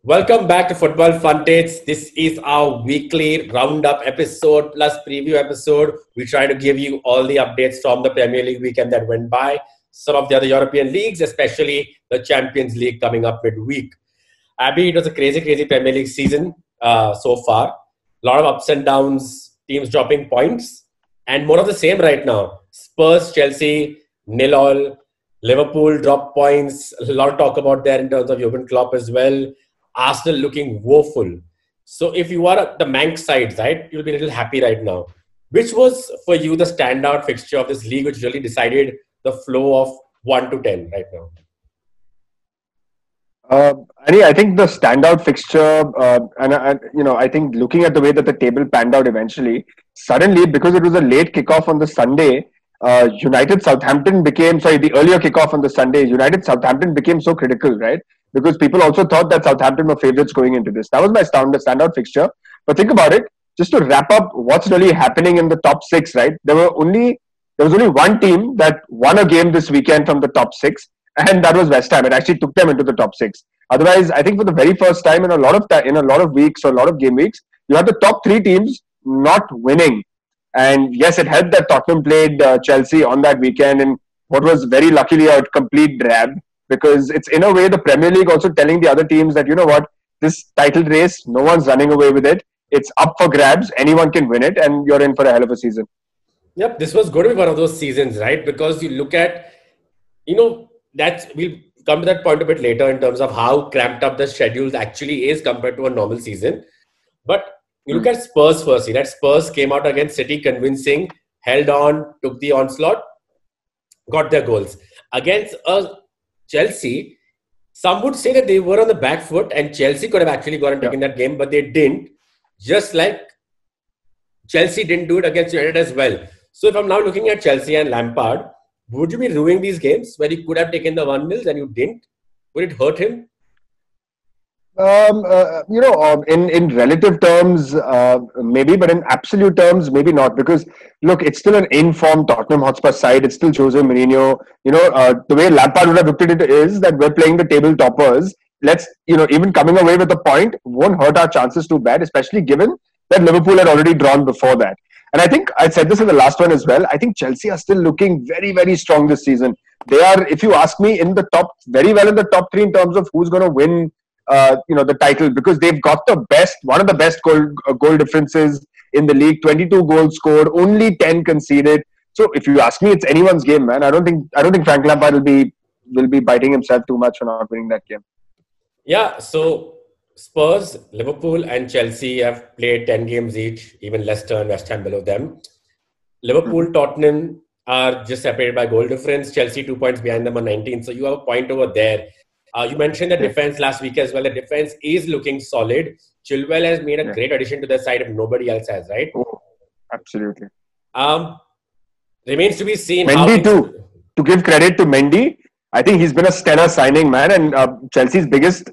Welcome back to Football Fun Dates. This is our weekly roundup episode plus preview episode. We try to give you all the updates from the Premier League weekend that went by, some of the other European leagues, especially the Champions League coming up midweek. Abby, it was a crazy Premier League season so far. A lot of ups and downs, teams dropping points, and more of the same right now. Spurs, Chelsea, 0-0. Liverpool dropped points. A lot of talk about there in terms of Jurgen Klopp as well. Arsenal looking woeful. So if you are the Manx side, right, you'll be a little happy right now. Which was for you the standout fixture of this league, which really decided the flow of 1 to 10 right now? I think the standout fixture, I think looking at the way that the table panned out eventually, suddenly because it was a late kickoff on the Sunday, the earlier kickoff on the Sunday, United Southampton became so critical, right? Because people also thought that Southampton were favourites going into this. That was my standout fixture. But think about it, just to wrap up what's really happening in the top six, right? There was only one team that won a game this weekend from the top six, and that was West Ham. It actually took them into the top six. Otherwise, I think for the very first time in a lot of weeks or a lot of game weeks, you had the top three teams not winning. And yes, it helped that Tottenham played Chelsea on that weekend in what was very luckily a complete drab, because it's in a way the Premier League also telling the other teams that, you know what, this title race, no one's running away with it. It's up for grabs. Anyone can win it, and you're in for a hell of a season. Yep, this was going to be one of those seasons, right? Because you look at, we'll come to that point a bit later in terms of how cramped up the schedule actually is compared to a normal season. But you look at Spurs firstly. That Spurs came out against City convincing, held on, took the onslaught, got their goals. Against Chelsea, some would say that they were on the back foot and Chelsea could have actually gone and taken that game, but they didn't. Just like Chelsea didn't do it against United as well. So if I'm now looking at Chelsea and Lampard, would you be ruining these games where you could have taken the 1-0 and you didn't? Would it hurt him? In relative terms, maybe, but in absolute terms, maybe not. Because look, it's still an in-form Tottenham Hotspur side. It's still Jose Mourinho. The way Lampard would have looked at it is that we're playing the table toppers. Even coming away with a point won't hurt our chances too bad, especially given that Liverpool had already drawn before that. And I think I said this in the last one as well. I think Chelsea are still looking very, very strong this season. They are, if you ask me, very well in the top three in terms of who's going to win the title, because they've got one of the best goal differences in the league. 22 goals scored, only 10 conceded. So if you ask me, it's anyone's game, man. I don't think Frank Lampard will be biting himself too much for not winning that game. Yeah. So Spurs, Liverpool, and Chelsea have played 10 games each. Even Leicester and West Ham below them. Liverpool, Tottenham are just separated by goal difference. Chelsea 2 points behind them on 19. So you have a point over there. You mentioned the defense last week as well. The defense is looking solid. Chilwell has made a great addition to the side if nobody else has, right? Oh, absolutely. Remains to be seen. Mendy too. To give credit to Mendy, I think he's been a stellar signing, man. And Chelsea's biggest,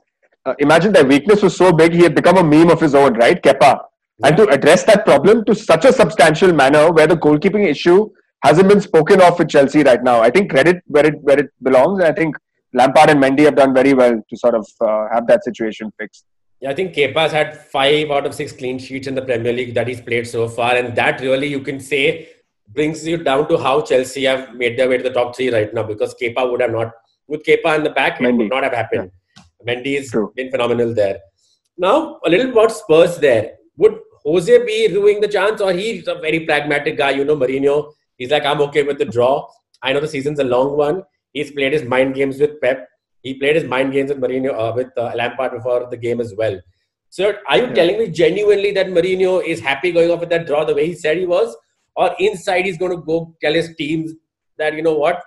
imagine their weakness was so big, he had become a meme of his own, right? Kepa. Yeah. And to address that problem to such a substantial manner where the goalkeeping issue hasn't been spoken of with Chelsea right now. I think credit where it belongs. And I think Lampard and Mendy have done very well to sort of have that situation fixed. Yeah, I think Kepa's had 5 out of 6 clean sheets in the Premier League that he's played so far. And that really, you can say, brings you down to how Chelsea have made their way to the top 3 right now, because Kepa would have not, with Kepa in the back, it would not have happened. Yeah. Mendy has been phenomenal there. Now, a little about Spurs there. Would Jose be ruining the chance, or he's a very pragmatic guy? Mourinho, he's like, I'm okay with the draw. I know the season's a long one. He's played his mind games with Pep. He played his mind games with Mourinho, with Lampard before the game as well. So are you telling me genuinely that Mourinho is happy going off with that draw the way he said he was? Or inside he's going to go tell his teams that, you know what?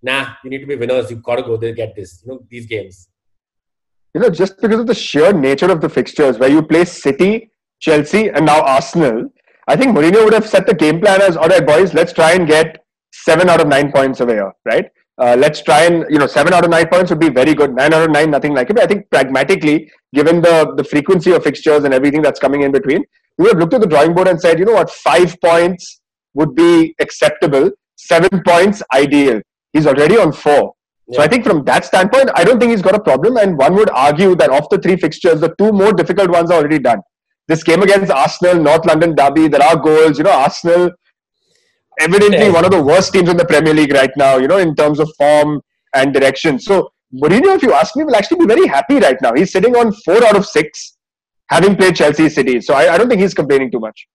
Nah, you need to be winners. You've got to go there, get this, these games. Just because of the sheer nature of the fixtures where you play City, Chelsea and now Arsenal, I think Mourinho would have set the game plan as, all right, boys, let's try and get 7 out of 9 points away, right? Let's try and, 7 out of 9 points would be very good. 9 out of 9, nothing like it. But I think pragmatically, given the frequency of fixtures and everything that's coming in between, we would have looked at the drawing board and said, 5 points would be acceptable. 7 points, ideal. He's already on 4. So I think from that standpoint, I don't think he's got a problem. And one would argue that of the three fixtures, the two more difficult ones are already done. This game against Arsenal, North London derby, there are goals. Arsenal, evidently one of the worst teams in the Premier League right now, in terms of form and direction. So Mourinho, if you ask me, will actually be very happy right now. He's sitting on 4 out of 6, having played Chelsea City. So I don't think he's complaining too much.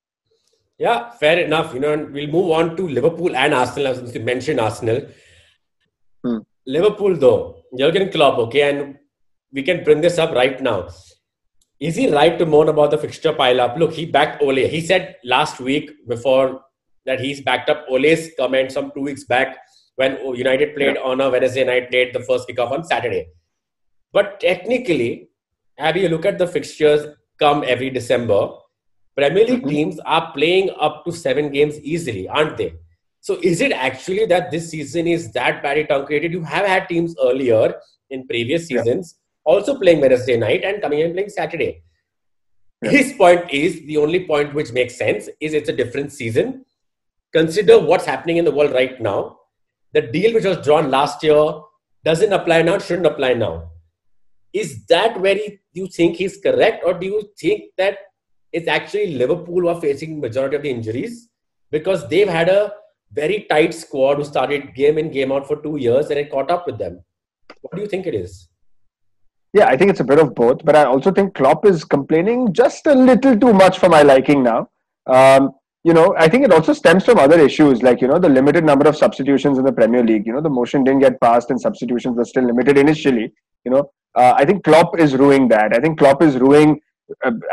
Yeah, fair enough. And we'll move on to Liverpool and Arsenal, since you mentioned Arsenal. Liverpool, though, Jurgen Klopp, okay, and we can bring this up right now. Is he right to moan about the fixture pile-up? Look, he backed Ole. He said last week before that he's backed up Ole's comments some 2 weeks back when United played on a Wednesday night, played the first kickoff on Saturday. But technically, Abby, you look at the fixtures come every December, Premier League teams are playing up to 7 games easily, aren't they? So is it actually that this season is that badly truncated? You have had teams earlier in previous seasons also playing Wednesday night and coming and playing Saturday. His point is, the only point which makes sense is it's a different season. Consider what's happening in the world right now. The deal which was drawn last year doesn't apply now, shouldn't apply now. Is that where you think he's correct? Or do you think that it's actually Liverpool who are facing majority of the injuries? Because they've had a very tight squad who started game in, game out for 2 years and it caught up with them. What do you think it is? Yeah, I think it's a bit of both. But I also think Klopp is complaining just a little too much for my liking now. I think it also stems from other issues like, the limited number of substitutions in the Premier League. The motion didn't get passed and substitutions were still limited initially. I think Klopp is ruining that. I think Klopp is ruining,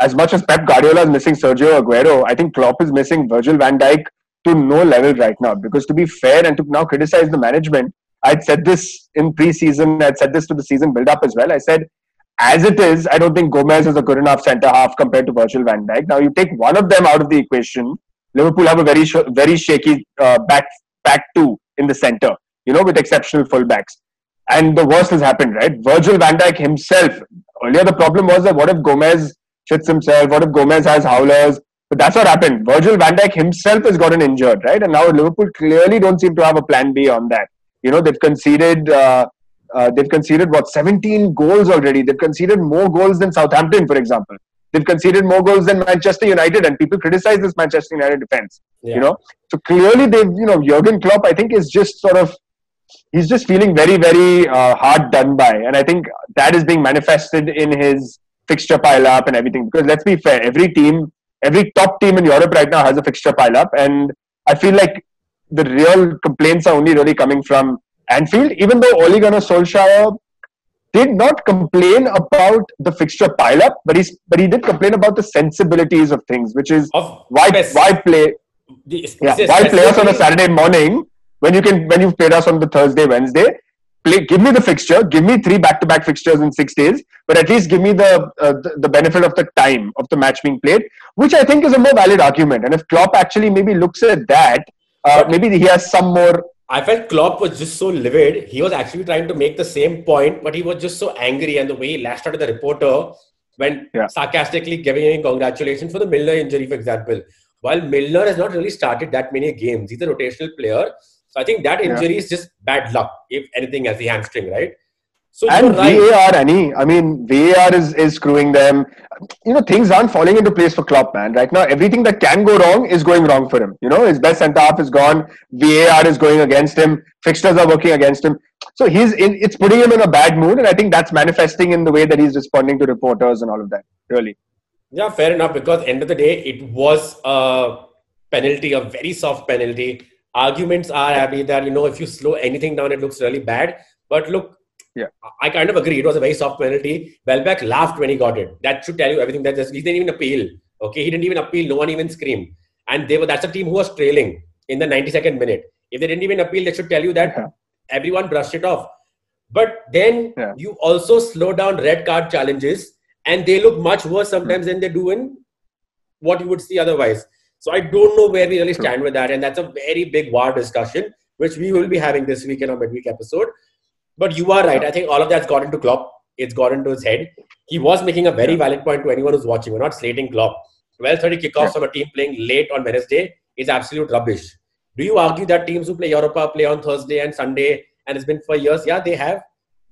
as much as Pep Guardiola is missing Sergio Aguero, I think Klopp is missing Virgil van Dijk to no level right now. Because to be fair and to now criticize the management, I'd said this in pre-season, I'd said this to the season build-up as well. I said, as it is, I don't think Gomez is a good enough centre-half compared to Virgil van Dijk. Now, you take one of them out of the equation, Liverpool have a very shaky back two in the centre, with exceptional fullbacks. And the worst has happened, right? Virgil van Dijk himself, earlier the problem was that what if Gomez shits himself? What if Gomez has howlers? But that's what happened. Virgil van Dijk himself has gotten injured, right? And now Liverpool clearly don't seem to have a plan B on that. They've conceded 17 goals already. They've conceded more goals than Southampton, for example. They've conceded more goals than Manchester United, and people criticize this Manchester United defense. So clearly Jurgen Klopp, I think, is just he's just feeling very, very hard done by, and I think that is being manifested in his fixture pile up and everything. Because let's be fair, every top team in Europe right now has a fixture pile up, and I feel like the real complaints are only really coming from Anfield, even though Ole Gunnar Solskjaer did not complain about the fixture pile-up, but he did complain about the sensibilities of things, which is why play us on a Saturday morning when you've played us on the Thursday, Wednesday. Give me the fixture, give me 3 back-to-back fixtures in 6 days, but at least give me the benefit of the time of the match being played, which I think is a more valid argument. And if Klopp actually maybe looks at that, maybe he has some more. I felt Klopp was just so livid. He was actually trying to make the same point, but he was just so angry, and the way he lashed out at the reporter when sarcastically giving him congratulations for the Milner injury, for example. While Milner has not really started that many games, he's a rotational player. So I think that injury is just bad luck, if anything, as the hamstring, right? So and VAR, I mean, VAR is screwing them. Things aren't falling into place for Klopp, man. Right now, everything that can go wrong is going wrong for him. His best centre-half is gone. VAR is going against him. Fixtures are working against him. So it's putting him in a bad mood, and I think that's manifesting in the way that he's responding to reporters and all of that, really. Yeah, fair enough, because end of the day, it was a penalty, a very soft penalty. Arguments are, Abby, that, if you slow anything down, it looks really bad. But look, I kind of agree. It was a very soft penalty. Welbeck laughed when he got it. That should tell you everything. He didn't even appeal. Okay, he didn't even appeal. No one even screamed. And that's a team who was trailing in the 92nd minute. If they didn't even appeal, they should tell you that everyone brushed it off. But then you also slow down red card challenges, and they look much worse sometimes than they do in what you would see otherwise. So I don't know where we really stand with that. And that's a very big VAR discussion, which we will be having this week in our midweek episode. But you are right. I think all of that's got into Klopp. It's got into his head. He was making a very valid point to anyone who's watching. We're not slating Klopp. 12:30 kickoffs from a team playing late on Wednesday is absolute rubbish. Do you argue that teams who play Europa play on Thursday and Sunday and it's been for years. Yeah, they have.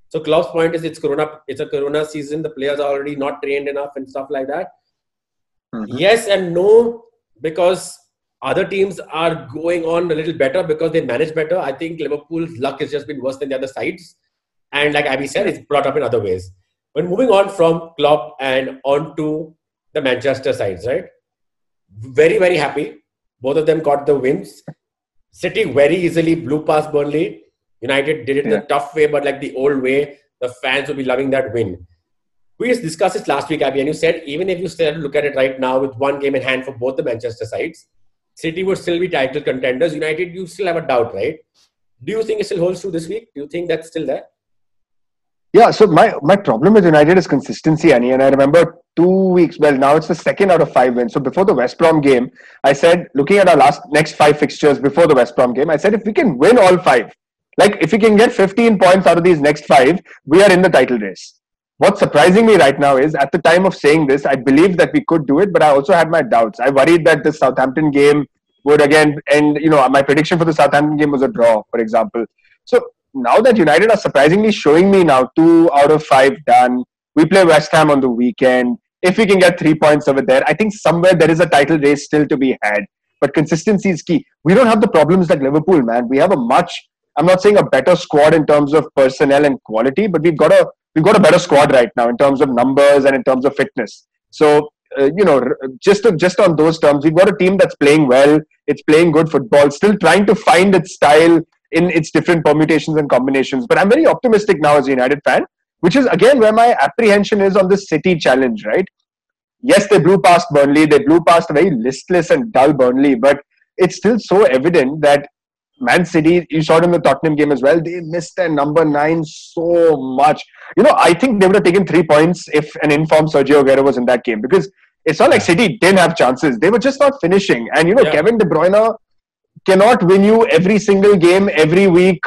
So Klopp's point is it's a Corona season. The players are already not trained enough and stuff like that. Yes and no, because other teams are going on a little better because they manage better. I think Liverpool's luck has just been worse than the other sides. And like Abby said, it's brought up in other ways. But moving on from Klopp and on to the Manchester sides, right? Very, very happy. Both of them got the wins. City very easily blew past Burnley. United did it the tough way, but like the old way. The fans will be loving that win. We just discussed this last week, Abby, and you said even if you still look at it right now with one game in hand for both the Manchester sides, City would still be title contenders. United, you still have a doubt, right? Do you think it still holds true this week? Do you think that's still there? Yeah, so my problem with United is consistency, Annie. And I remember 2 weeks, well, now it's the 2nd out of 5 wins. So before the West Brom game, I said, looking at our next 5 fixtures before the West Brom game, I said, if we can win all 5, like if we can get 15 points out of these next 5, we are in the title race. What's surprising me right now is at the time of saying this, I believed that we could do it, but I also had my doubts. I worried that the Southampton game would again end, my prediction for the Southampton game was a draw, for example. So now that United are surprisingly showing me now 2 out of 5 done, we play West Ham on the weekend. If we can get 3 points over there, I think somewhere there is a title race still to be had. But consistency is key. We don't have the problems like Liverpool, man. We have I'm not saying a better squad in terms of personnel and quality, but we've got a better squad right now in terms of numbers and in terms of fitness. So, just on those terms, we've got a team that's playing well. It's playing good football, still trying to find its style in its different permutations and combinations. But I'm very optimistic now as a United fan, which is again where my apprehension is on this City challenge, right? Yes, they blew past Burnley. They blew past a very listless and dull Burnley, but it's still so evident that Man City, you saw it in the Tottenham game as well, they missed their number 9 so much. I think they would have taken 3 points if an informed Sergio Aguero was in that game, because it's not like City didn't have chances. They were just not finishing. And, Kevin De Bruyne cannot win you every single game, every week.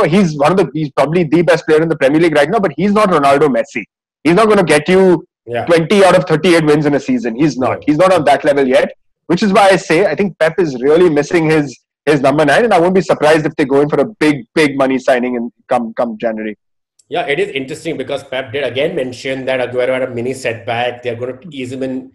He's probably the best player in the Premier League right now, but he's not Ronaldo Messi. He's not going to get you 20 out of 38 wins in a season. He's not. He's not on that level yet, which is why I say I think Pep is really missing his number 9, and I won't be surprised if they go in for a big money signing in come January. Yeah, it is interesting because Pep did again mention that Aguero had a mini setback. They're going to ease him in.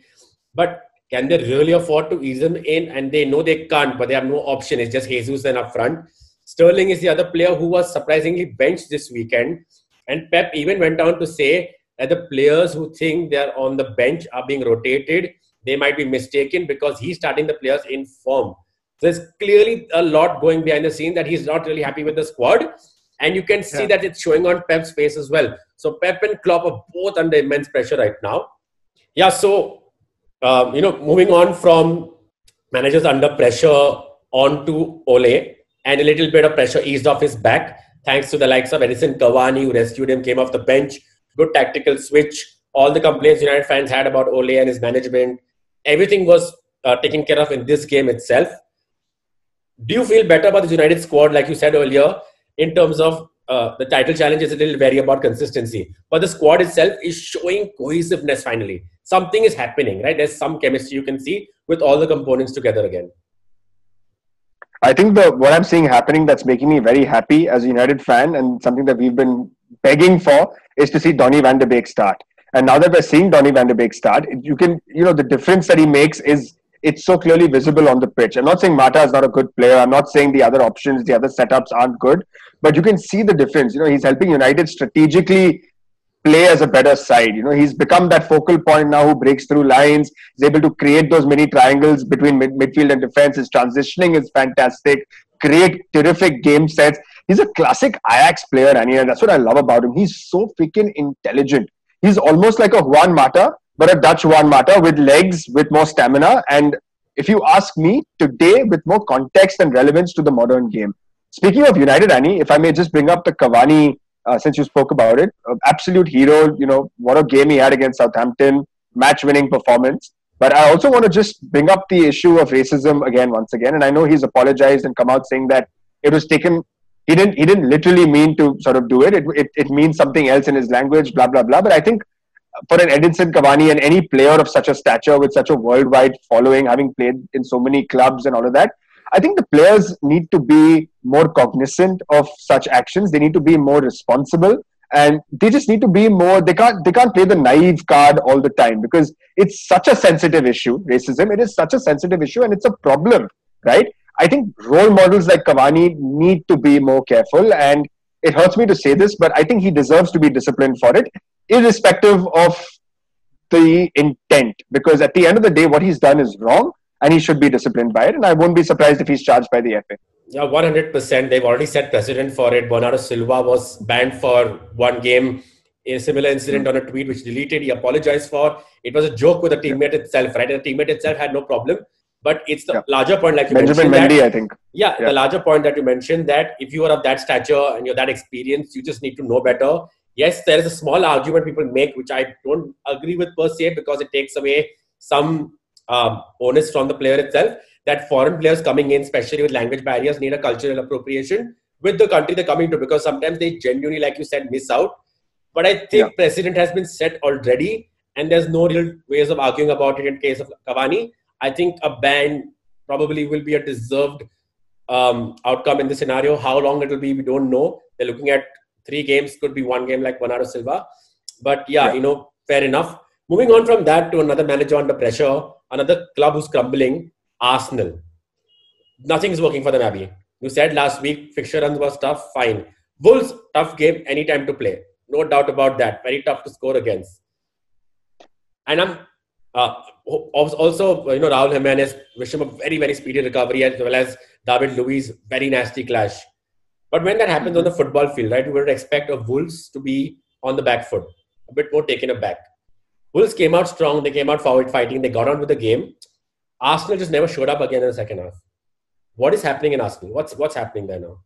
But can they really afford to ease him in? And they know they can't, but they have no option. It's just Jesus then up front. Sterling is the other player who was surprisingly benched this weekend. And Pep even went on to say that the players who think they're on the bench are being rotated. They might be mistaken because he's starting the players in form. There's clearly a lot going behind the scene that he's not really happy with the squad. And you can see that it's showing on Pep's face as well. So Pep and Klopp are both under immense pressure right now. Yeah, so, moving on from managers under pressure on to Ole, and a little bit of pressure eased off his back thanks to the likes of Edison Cavani, who rescued him, came off the bench. Good tactical switch. All the complaints United fans had about Ole and his management, everything was taken care of in this game itself. Do you feel better about the United squad, like you said earlier, in terms of the title challenge is a little vary about consistency, but the squad itself is showing cohesiveness finally. Something is happening, right? There's some chemistry you can see with all the components together again. I think what I'm seeing happening that's making me very happy as a United fan, and something that we've been begging for, is to see Donny van de Beek start. And now that we're seeing Donny van de Beek start, you can, the difference that he makes is it's so clearly visible on the pitch. I'm not saying Mata is not a good player. I'm not saying the other options, the other setups aren't good. But you can see the difference. He's helping United strategically play as a better side. He's become that focal point now who breaks through lines. He's able to create those mini triangles between midfield and defense. His transitioning is fantastic. Create terrific game sets. He's a classic Ajax player, and that's what I love about him. He's so freaking intelligent. He's almost like a Juan Mata, but a Dutch Juan Mata with legs, with more stamina. And if you ask me, today with more context and relevance to the modern game. Speaking of United, Annie, if I may just bring up the Cavani, since you spoke about it, absolute hero, what a game he had against Southampton, match-winning performance. But I also want to just bring up the issue of racism once again. And I know he's apologized and come out saying that it was taken, he didn't literally mean to sort of do it. It means something else in his language, blah, blah, blah. But I think for an Edinson Cavani and any player of such a stature with such a worldwide following, having played in so many clubs and all of that, I think the players need to be more cognizant of such actions. They need to be more responsible, and they just need to be more. They can't play the naive card all the time, because it's such a sensitive issue. Racism, it is such a sensitive issue, and it's a problem, right? I think role models like Cavani need to be more careful, and it hurts me to say this, but I think he deserves to be disciplined for it, irrespective of the intent. Because at the end of the day, what he's done is wrong, and he should be disciplined by it. And I won't be surprised if he's charged by the FA. Yeah, 100%. They've already set precedent for it. Bernardo Silva was banned for one game. A similar incident on a tweet which deleted, he apologized for. It was a joke with the teammate itself, right? And the teammate itself had no problem. But it's the larger point, like you Benjamin mentioned. Mendy, I think. Yeah, the larger point that you mentioned, that if you are of that stature and you're that experienced, you just need to know better. Yes, there is a small argument people make, which I don't agree with per se, because it takes away some onus from the player itself, that foreign players coming in, especially with language barriers, need a cultural appropriation with the country they're coming to, because sometimes they genuinely, like you said, miss out. But I think precedent has been set already, and there's no real ways of arguing about it in case of Cavani. I think a ban probably will be a deserved outcome in this scenario. How long it will be, we don't know. They're looking at 3 games, could be 1 game like Bernardo Silva. But fair enough. Moving on from that to another manager under pressure, another club who's crumbling, Arsenal. Nothing's working for them, Abby. You said last week, fixture runs was tough, fine. Wolves, tough game, anytime to play. No doubt about that. Very tough to score against. And I'm also, Raul Jimenez, wish him a very, very speedy recovery, as well as David Luiz, very nasty clash. But when that happens on the football field, right, we would expect of Wolves to be on the back foot, a bit more taken aback. Wolves came out strong, they came out forward fighting, they got on with the game. Arsenal just never showed up again in the second half. What is happening in Arsenal? What's happening there now?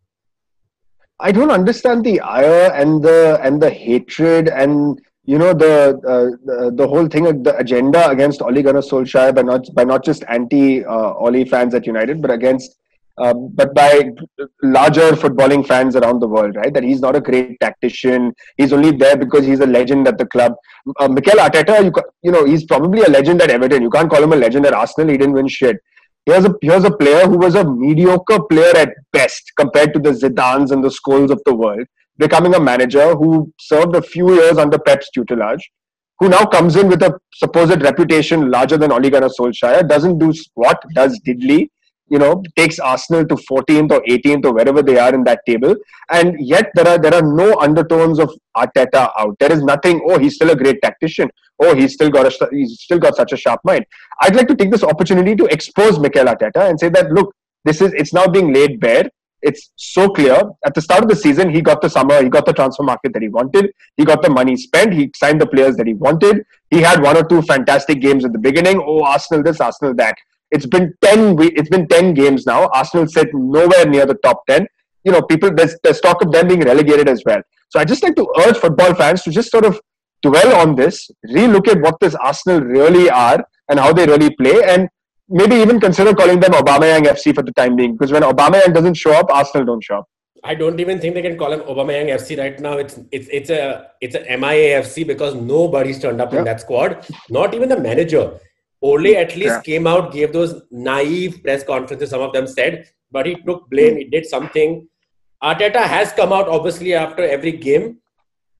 I don't understand the ire and the hatred and the whole thing, the agenda against Ole Gunnar Solskjaer by not just anti Ole fans at United, but by larger footballing fans around the world, right? That he's not a great tactician. He's only there because he's a legend at the club. Mikel Arteta, he's probably a legend at Everton. You can't call him a legend at Arsenal. He didn't win shit. Here's a player who was a mediocre player at best compared to the Zidanes and the Scholes of the world, becoming a manager who served a few years under Pep's tutelage, who now comes in with a supposed reputation larger than Ole Gunnar Solskjaer, doesn't do squat, does diddly, takes Arsenal to 14th or 18th or wherever they are in that table. And yet there are no undertones of Arteta out. There is nothing, oh, he's still a great tactician. Oh, he's still got such a sharp mind. I'd like to take this opportunity to expose Mikel Arteta and say that, look, it's now being laid bare. It's so clear. At the start of the season, he got the transfer market that he wanted. He got the money spent. He signed the players that he wanted. He had 1 or 2 fantastic games at the beginning. Oh, Arsenal this, Arsenal that. It's been 10 games now. Arsenal sit nowhere near the top 10. There's talk of them being relegated as well. So I just like to urge football fans to just sort of dwell on this, re-look at what this Arsenal really are and how they really play, and maybe even consider calling them Aubameyang FC for the time being. Because when Aubameyang doesn't show up, Arsenal don't show up. I don't even think they can call him Aubameyang FC right now. It's a MIA FC, because nobody's turned up in that squad. Not even the manager. Ole at least came out, gave those naive press conferences, some of them said, but he took blame, he did something. Arteta has come out, obviously, after every game,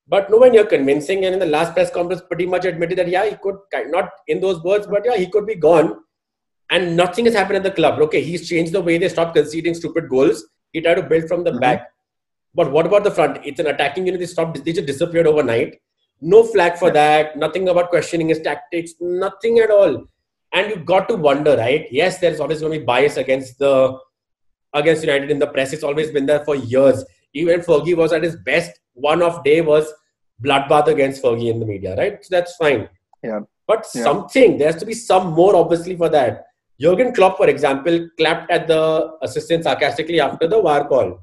but no one you're convincing. And in the last press conference, pretty much admitted that, he could, not in those words, but he could be gone. And nothing has happened at the club. Okay, he's changed the way they stopped conceding stupid goals. He tried to build from the back. But what about the front? It's an attacking unit. They just disappeared overnight. No flag for that. Nothing about questioning his tactics. Nothing at all. And you've got to wonder, right? Yes, there's always going to be bias against United in the press. It's always been there for years. Even Fergie was at his best. One off day was bloodbath against Fergie in the media, right? So that's fine. Yeah. But there has to be some more, obviously, for that. Jurgen Klopp, for example, clapped at the assistant sarcastically after the VAR call.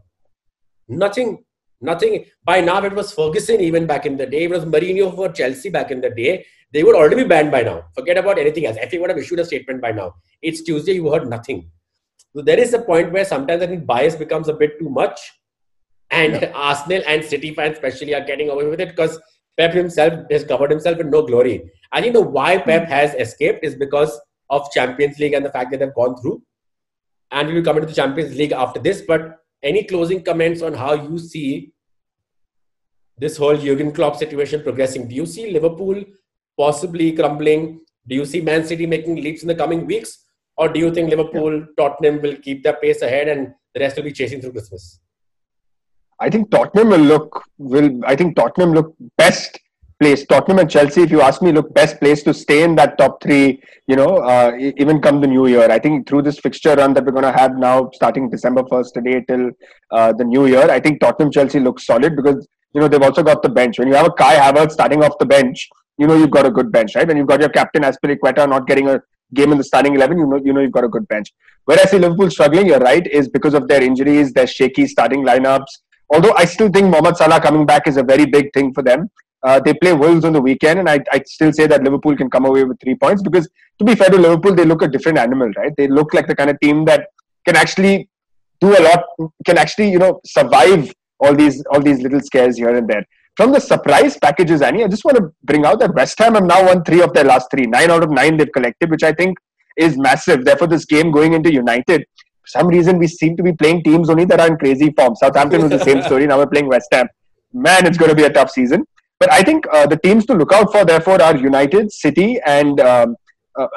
Nothing. By now, it was Ferguson even back in the day. It was Mourinho for Chelsea back in the day. They would already be banned by now. Forget about anything else. FA would have issued a statement by now. It's Tuesday, you heard nothing. So there is a point where sometimes I think bias becomes a bit too much. And Arsenal and City fans especially are getting away with it, because Pep himself has covered himself in no glory. I think the why Pep has escaped is because of Champions League and the fact that they've gone through. and we will come into the Champions League after this. But any closing comments on how you see this whole Jurgen Klopp situation progressing? Do you see Liverpool possibly crumbling? Do you see Man City making leaps in the coming weeks? Or do you think Liverpool, Tottenham will keep their pace ahead and the rest will be chasing through Christmas? I think Tottenham look best placed. Tottenham and Chelsea, if you ask me, look best placed to stay in that top three. Even come the new year. I think through this fixture run that we're going to have now, starting December 1st today till the new year, I think Tottenham Chelsea looks solid because they've also got the bench. When you have a Kai Havertz starting off the bench, you've got a good bench, right? When you've got your captain Azpilicueta not getting a game in the starting 11, you've got a good bench. Where I see Liverpool struggling, you're right, is because of their injuries, their shaky starting lineups. Although I still think Mohamed Salah coming back is a very big thing for them. They play Wolves on the weekend, and I still say that Liverpool can come away with 3 points because, to be fair to Liverpool, they look a different animal, right? They look like the kind of team that can actually do a lot, can actually, survive all these little scares here and there. From the surprise packages, Annie, I just want to bring out that West Ham have now won 3 of their last 3. 9 out of 9 they've collected, which I think is massive. Therefore, this game going into United, for some reason, we seem to be playing teams only that are in crazy form. Southampton was the same story. Now we're playing West Ham. Man, it's going to be a tough season. But I think the teams to look out for, therefore, are United, City, and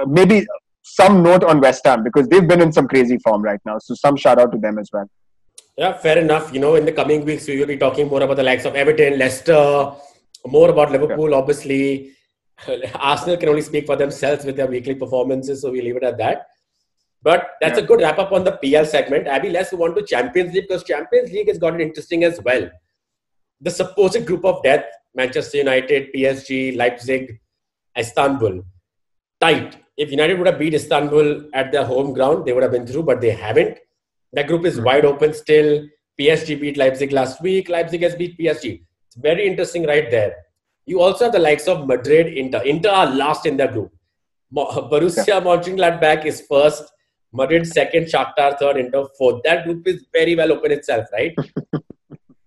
maybe some note on West Ham because they've been in some crazy form right now. So some shout out to them as well. Yeah, fair enough. In the coming weeks, we will be talking more about the likes of Everton, Leicester, more about Liverpool, obviously. Arsenal can only speak for themselves with their weekly performances, so we leave it at that. But that's a good wrap up on the PL segment. Abby, let's move on to Champions League because Champions League has gotten interesting as well. The supposed group of death, Manchester United, PSG, Leipzig, Istanbul. Tight. If United would have beat Istanbul at their home ground, they would have been through, but they haven't. That group is wide open still. PSG beat Leipzig last week. Leipzig has beat PSG. It's very interesting right there. You also have the likes of Madrid, Inter. Inter are last in their group. Borussia Mönchengladbach is first. Madrid second, Shakhtar third, Inter fourth. That group is very well open itself, right?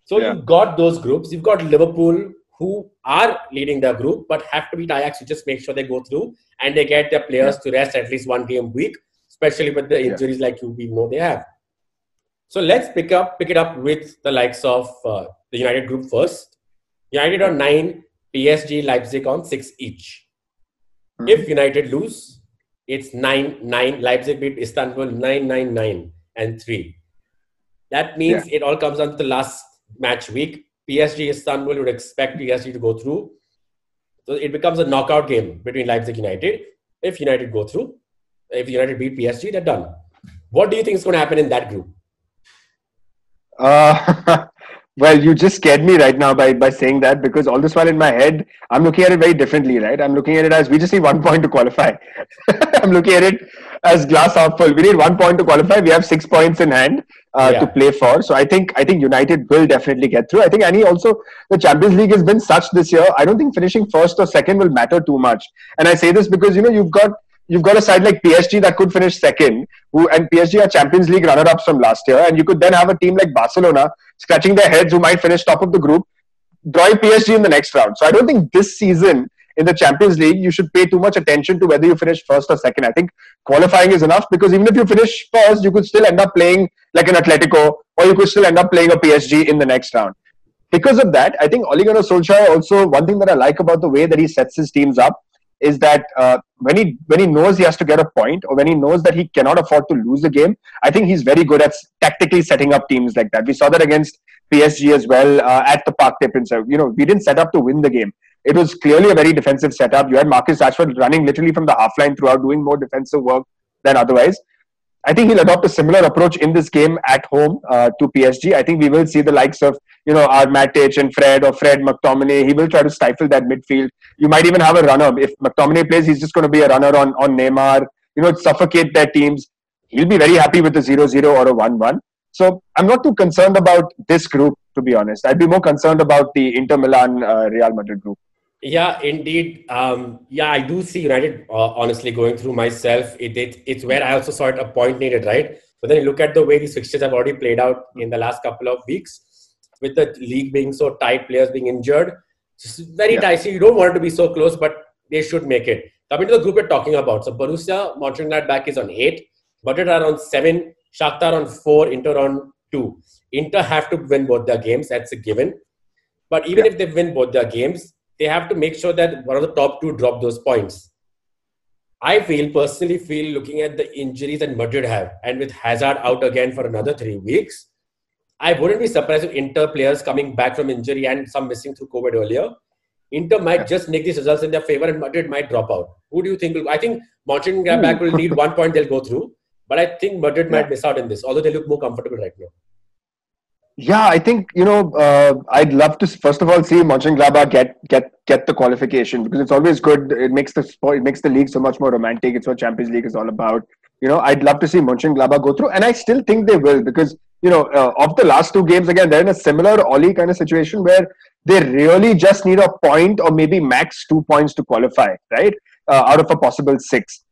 So you've got those groups. You've got Liverpool, who are leading their group, but have to beat Ajax to just make sure they go through and they get their players to rest at least 1 game a week, especially with the injuries like we know they have. So let's pick it up with the likes of the United group first. United on 9, PSG, Leipzig on 6 each. If United lose, it's 9-9. Leipzig beat Istanbul 9-9-9 and 3. That means it all comes down to the last match week. PSG, Istanbul would expect PSG to go through. So it becomes a knockout game between Leipzig and United. If United go through, if United beat PSG, they're done. What do you think is going to happen in that group? Well, you just scared me right now by saying that because all this while in my head, I'm looking at it very differently, right? I'm looking at it as we just need 1 point to qualify. I'm looking at it as glass half full. We need 1 point to qualify. We have 6 points in hand to play for. So I think United will definitely get through. I think, Annie, also the Champions League has been such this year. I don't think finishing first or second will matter too much. And I say this because, you've got a side like PSG that could finish second, and PSG are Champions League runner-ups from last year, and you could then have a team like Barcelona scratching their heads who might finish top of the group, drawing PSG in the next round. So I don't think this season in the Champions League you should pay too much attention to whether you finish first or second. I think qualifying is enough because even if you finish first, you could still end up playing like an Atletico, or you could still end up playing a PSG in the next round. Because of that, I think Ole Gunnar Solskjaer also, one thing that I like about the way that he sets his teams up is that when he knows he has to get a point, or when he knows that he cannot afford to lose the game, I think he's very good at tactically setting up teams like that. We saw that against PSG as well at the Parc des Princes. We didn't set up to win the game. It was clearly a very defensive setup. You had Marcus Rashford running literally from the half line throughout, doing more defensive work than otherwise. I think he'll adopt a similar approach in this game at home to PSG. I think we will see the likes of, our Matic and Fred McTominay. He will try to stifle that midfield. You might even have a runner. If McTominay plays, he's just going to be a runner on Neymar, suffocate their teams. He'll be very happy with a 0-0 or a 1-1. So I'm not too concerned about this group, to be honest. I'd be more concerned about the Inter Milan Real Madrid group. Yeah, indeed. I do see United honestly going through myself. It's where I also saw it a point needed, right? But then you look at the way these fixtures have already played out in the last couple of weeks, with the league being so tight, players being injured. It's very dicey. You don't want it to be so close, but they should make it. Coming to the group we're talking about. So Borussia Mönchengladbach is on 8. Madrid are on 7. Shakhtar on 4, Inter on 2. Inter have to win both their games. That's a given. But even if they win both their games, they have to make sure that one of the top two drop those points. I personally feel, looking at the injuries that Madrid have, and with Hazard out again for another 3 weeks, I wouldn't be surprised if Inter players coming back from injury and some missing through COVID earlier, Inter might just make these results in their favor and Madrid might drop out. Who do you think I think Mönchengladbach will need 1 point, they'll go through. But I think Madrid might miss out in this, although they look more comfortable right now. Yeah, I think, I'd love to first of all see Mönchengladbach get the qualification, because it's always good. It makes the league so much more romantic. It's what Champions League is all about. I'd love to see Mönchengladbach go through, and I still think they will, because of the last 2 games, again, they're in a similar Oli kind of situation where they really just need a point or maybe max 2 points to qualify, right? Out of a possible 6.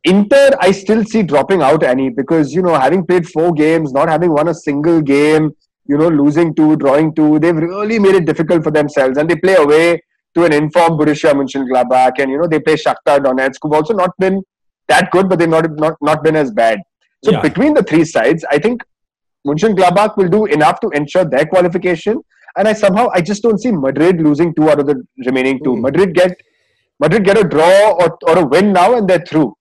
Inter, I still see dropping out, Annie, because having played 4 games, not having won a single game, losing 2, drawing 2, they've really made it difficult for themselves. And they play away to an informed Borussia Mönchengladbach, and they play Shakhtar Donetsk, who've also not been that good, but they've not been as bad. So between the 3 sides, I think Mönchengladbach will do enough to ensure their qualification. And I just don't see Madrid losing 2 out of the remaining 2. Madrid get a draw or a win now and they're through,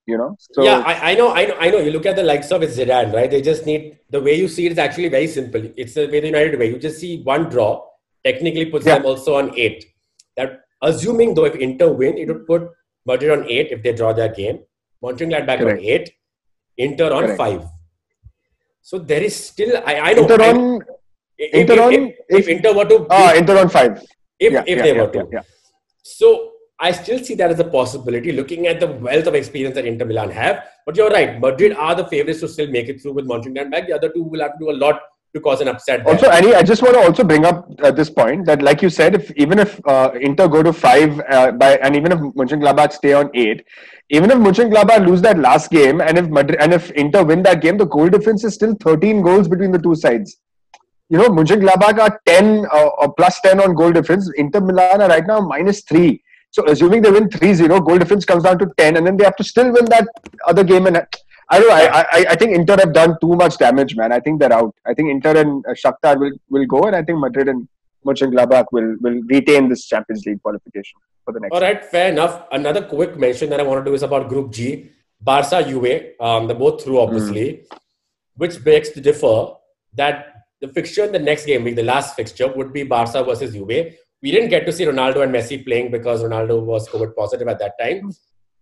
So, yeah, I know. You look at the likes of Zidane, right? They just need, the way you see it is actually very simple. It's the way the United way. You just see 1 draw, technically puts them also on 8. That, assuming though, if Inter win, it would put Madrid on 8 if they draw their game. Mönchengladbach on 8, Inter on 5. So there is still, I know. If Inter were to... Inter on 5. If they were to. Yeah. So I still see that as a possibility, looking at the wealth of experience that Inter Milan have. But you're right, Madrid are the favourites to still make it through with Mönchengladbach. The other 2 will have to do a lot to cause an upset there. Also, Annie, I just want to also bring up this point that, like you said, even if Inter go to 5 and even if Mönchengladbach stay on 8, even if Mönchengladbach lose that last game, and if Inter win that game, the goal difference is still 13 goals between the 2 sides. Mönchengladbach are 10 or plus 10 on goal difference. Inter Milan are right now -3. So assuming they win 3-0, goal difference comes down to 10, and then they have to still win that other game. And I don't know. I think Inter have done too much damage, man. I think they're out. I think Inter and Shakhtar will go, and I think Madrid and Mönchengladbach will retain this Champions League qualification for the next. All right, fair enough. Another quick mention that I want to do is about Group G. Barca, Juve, they're both through, obviously, which begs to differ that the fixture in the next game week, the last fixture, would be Barca versus Juve. We didn't get to see Ronaldo and Messi playing because Ronaldo was COVID positive at that time.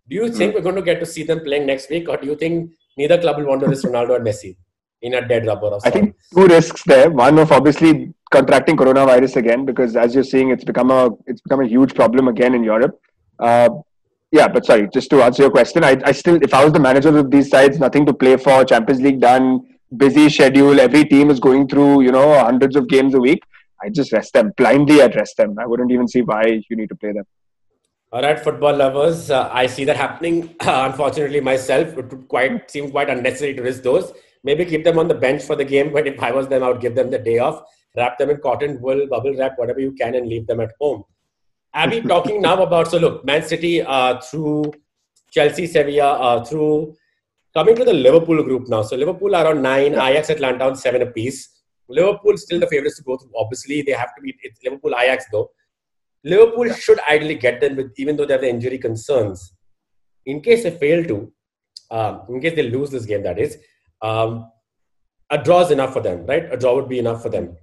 Do you think we're going to get to see them playing next week, or do you think neither club will want to risk Ronaldo and Messi in a dead rubber of sorts? I think 2 risks there. One of obviously contracting coronavirus again, because as you're seeing, it's become a huge problem again in Europe. But sorry, just to answer your question, I still, if I was the manager of these sides, nothing to play for, Champions League done, busy schedule, every team is going through, hundreds of games a week, I just rest them. Blindly, I'd rest them. I wouldn't even see why you need to play them. All right, football lovers, I see that happening. Unfortunately, myself, it would seem quite unnecessary to risk those. Maybe keep them on the bench for the game, but if I was them, I would give them the day off, wrap them in cotton wool, bubble wrap, whatever you can, and leave them at home. Abby, talking now about, so look, Man City through, Chelsea, Sevilla through, coming to the Liverpool group now. So Liverpool are on 9, Ajax, Atlanta on 7 apiece. Liverpool still the favourites to go through. Obviously, they have to beat Liverpool, Ajax though. Liverpool should ideally get them, even though they have the injury concerns. In case they fail to, in case they lose this game, that is, a draw is enough for them, right? A draw would be enough for them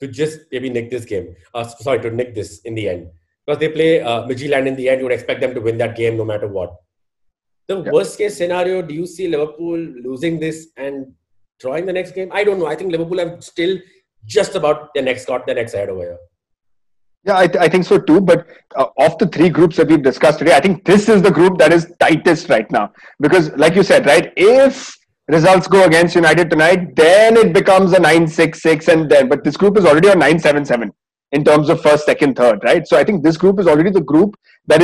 to just maybe nick this game. To nick this in the end. Because they play Midtjylland in the end, you would expect them to win that game no matter what. The worst case scenario, do you see Liverpool losing this and drawing the next game? I don't know. I think Liverpool have still just about their next ahead over here. Yeah, I think so too. But of the 3 groups that we've discussed today, I think this is the group that is tightest right now. Because like you said, right, if results go against United tonight, then it becomes a 9-6-6 but this group is already on 9-7-7 in terms of first, second, third, right? So I think this group is already the group that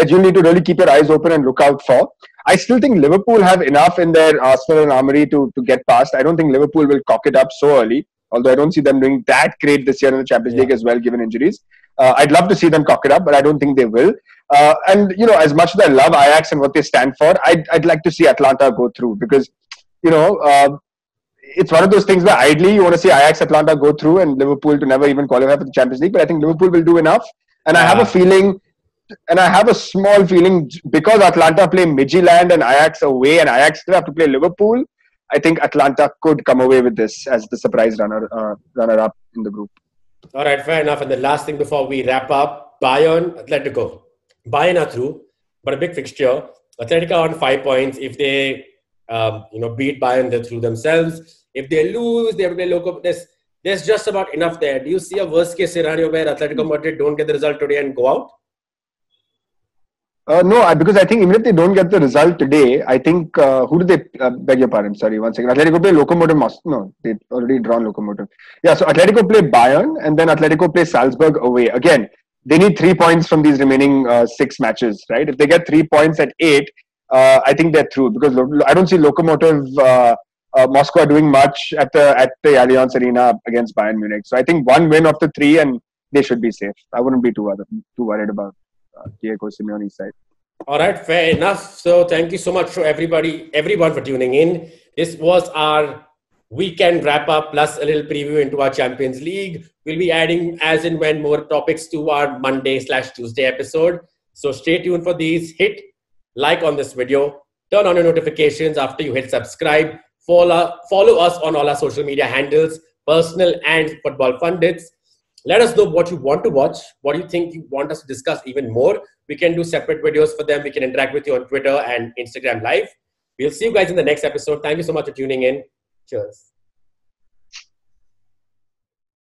you need to really keep your eyes open and look out for. I still think Liverpool have enough in their arsenal and armory to get past. I don't think Liverpool will cock it up so early, although I don't see them doing that great this year in the Champions League as well, given injuries. I'd love to see them cock it up, but I don't think they will. And, as much as I love Ajax and what they stand for, I'd like to see Atlanta go through because, it's one of those things where ideally you want to see Ajax, Atlanta go through and Liverpool to never even qualify for the Champions League. But I think Liverpool will do enough. And I have a feeling, and I have a small feeling, because Atlanta play Midtjylland and Ajax away, and Ajax still have to play Liverpool, I think Atlanta could come away with this as the surprise runner-up in the group. All right, fair enough. And the last thing before we wrap up, Bayern, Atletico. Bayern are through, but a big fixture. Atletico on 5 points. If they beat Bayern, they're through themselves. If they lose, they have to play Loco. There's just about enough there. Do you see a worst case scenario where Atletico Madrid don't get the result today and go out? No, because I think even if they don't get the result today, I think, who do they, beg your pardon, sorry, 1 second. Atletico play Lokomotiv Moscow. No, they've already drawn Lokomotiv. Yeah, so Atletico play Bayern and then Atletico play Salzburg away. Again, they need 3 points from these remaining 6 matches, right? If they get 3 points at 8, I think they're through, because I don't see Lokomotiv Moscow doing much at the Allianz Arena against Bayern Munich. So I think 1 win of the 3 and they should be safe. I wouldn't be too worried about Diego Simeone's side. All right, fair enough. So thank you so much for everyone for tuning in. This was our weekend wrap up plus a little preview into our Champions League. We'll be adding as and when more topics to our Monday/Tuesday episode. So stay tuned for these. Hit like on this video. Turn on your notifications after you hit subscribe. Follow us on all our social media handles, personal and football pundits. Let us know what you want to watch. What do you think you want us to discuss even more? We can do separate videos for them. We can interact with you on Twitter and Instagram Live. We'll see you guys in the next episode. Thank you so much for tuning in. Cheers.